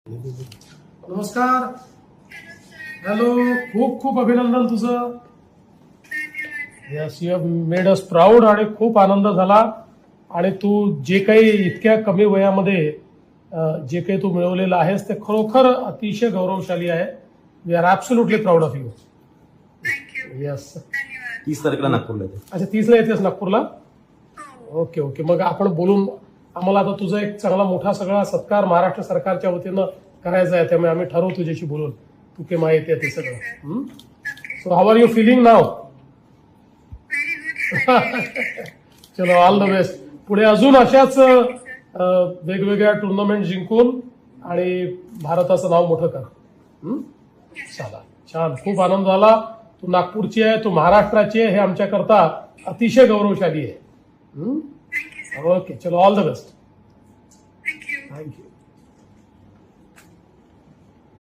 नमस्कार. हॅलो. खूप खूप अभिनंदन तुझं. Yes, you have made us proud. आणि खूप आनंद झाला. आणि तू जे काही इतक्या कमी वयामध्ये जे काही तू मिळवलेलं आहेस ते खरोखर अतिशय गौरवशाली आहे. We are absolutely proud of you. Yes. 30 तारखेला नागपूरला येते. अच्छा, 30ला येतेस नागपूरला. Okay okay. मग आपण बोलून आम्हाला आता तुझा एक चांगला मोठा सगळा सत्कार महाराष्ट्र सरकारच्या वतीनं करायचा आहे. त्यामुळे आम्ही ठरवू तुझ्याशी बोलून तू के माहिती आहे ते सगळं. So how are you feeling now? चलो, ऑल द बेस्ट. पुढे अजून अशाच वेगवेगळ्या टुर्नामेंट जिंकून आणि भारताचं नाव मोठं कर. चला, छान. खूप आनंद झाला. तू नागपूरची आहे, तू महाराष्ट्राची आहे, हे आमच्याकरता अतिशय गौरवशाली आहे. ओके, चलो, ऑल द बेस्ट. थँक्यू.